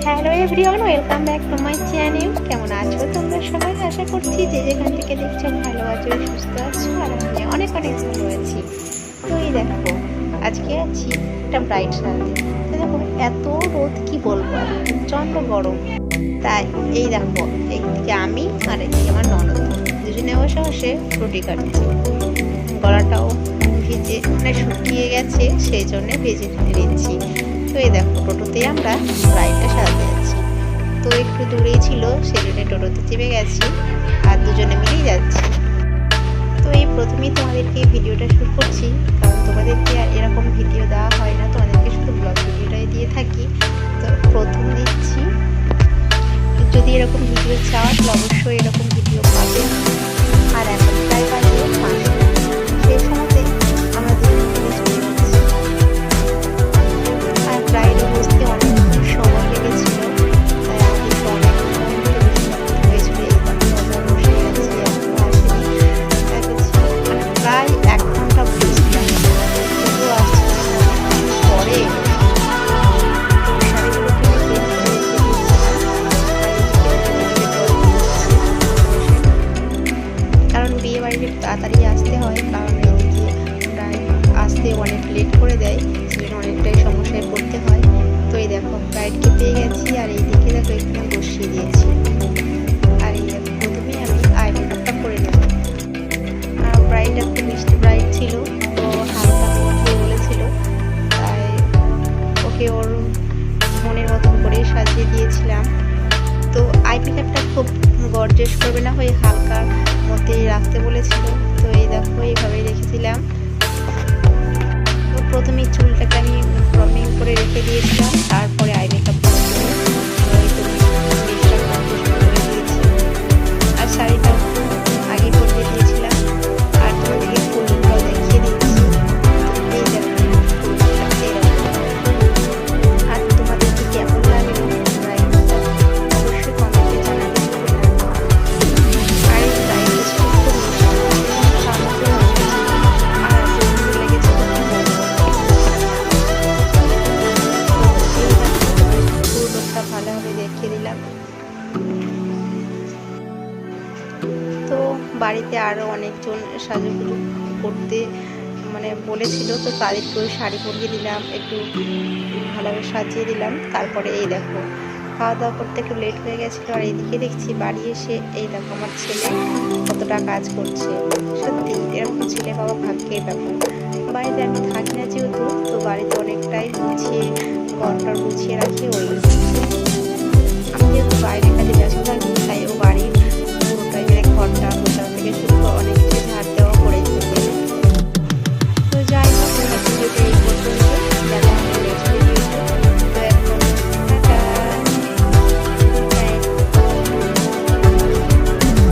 Hello everyone, welcome back to my channel. কেমন আছো তোমরা সবাই? আশা করছি যে যেখান থেকে দেখছো ভালো আছো, সুস্থ আছো, আর আমি অনেক অনেক ভালো আছি। তো এই দেখো, আজকে আছি একটা ব্রাইট সারাতে। তো দেখো, এত রোদ কি বলবো, আর প্রচণ্ড গরম। তাই এই দেখো, একদিকে আমি আর একদিকে আমার ননদ, দুজনে বসে বসে রুটি কাটছি। গলাটাও ভিজে মানে শুকিয়ে গেছে, সেই জন্য ভেজে দিচ্ছি। তো এই দেখো, টোটোতেই আমরা রাইডটা সাজাতে যাচ্ছি। তো একটু দূরেই ছিল, সেই জন্য টোটোতে চেপে গেছি আর দুজনে মিলেই যাচ্ছি। তো এই প্রথমেই তোমাদেরকে এই ভিডিওটা শুরু করছি, কারণ তোমাদেরকে আর এরকম ভিডিও দেওয়া হয় না, তোমাদেরকে শুধু ব্লগ ভিডিওটাই দিয়ে থাকি। তো প্রথম দিচ্ছি, যদি এরকম ভিডিও চাও তাহলে অবশ্যই এরকম ভিডিও পাবে। আর এখন প্রায় বাজে 5টা, সেই সময়তে আমরা দুজন মিলে চলে যাচ্ছি। আর রাইডে বসতে অনেকক্ষণ সময় লেগেছিল, তাই আমাদেরকে অনেকক্ষণ হয়েছিল। এই দরজা বসে গেছি, এখনো আসেনি। তাই বলছি, মানে প্রায় 1 ঘন্টা বসেছিলাম, তবুও আসছে না। অনেকক্ষণ পরে শাড়িগুলোকে বের করে রেখে দিয়েছিলাম। কারণ বিয়ে বাড়িতে তাড়াতাড়ি আসতে হয়, কারণ এদিকে প্রায় আসতে অনেক লেট করে দেয়, সেজন্য অনেকটাই সমস্যায় পড়তে হয়। তো এই দেখো, ব্রাইডকে পেয়ে গেছি, আর এইদিকে দেখো এখানে বসিয়ে দিয়েছি। আর এই দেখো, প্রথমেই আমি আই মেকআপটা করে নেব। ব্রাইড একটু মিষ্টি ব্রাইড ছিল, তো হালকা মেকআপ বলেছিল, তাই ওকে ওর মনের মতন করে সাজিয়ে দিয়েছিলাম। তো আই মেকআপটা খুব গর্জিয়াস করবে না, ওই হালকার মধ্যেই রাখতে বলেছিল। তো এই দেখো, এইভাবেই রেখেছিলাম। তো প্রথমেই চুলটাকে আমি প্রমিং করে রেখে দিয়েছিলাম, তারপরে আই মেকআপ করে দিয়েছি। আর শাড়িটাও আগে পরিয়ে দিয়েছিলাম। আর তোমাদেরকে ফুলটাও দেখিয়ে দিচ্ছি। এই দেখো, আর তোমাদেরকে কেমন লাগলো অবশ্যই কমেন্টে জানাবে। আর এই ব্রাইডটা ছিল খুব মিষ্টি, আর এত সুন্দর লেগেছে পুরো লোকটা ভালোভাবে দেখিয়ে দিলাম। তো বাড়িতে আরও অনেকজন সাজুগুজু করতে মানে বলেছিল, তো তাদেরকে ওই শাড়ি পরিয়ে দিলাম, একটু ভালোভাবে সাজিয়ে দিলাম। তারপরে এই দেখো, খাওয়া দাওয়া করতে একটু লেট হয়ে গেছিলো। আর এইদিকে দেখছি বাড়ি এসে এই দেখো আমার ছেলে কতটা কাজ করছে। সত্যি এরকম ছেলে বাবা ভাগ্যের ব্যাপার। বাড়িতে আমি থাকি না যেহেতু, তো বাড়িতে অনেকটাই গুছিয়ে ঘরটা গুছিয়ে রাখি, ওই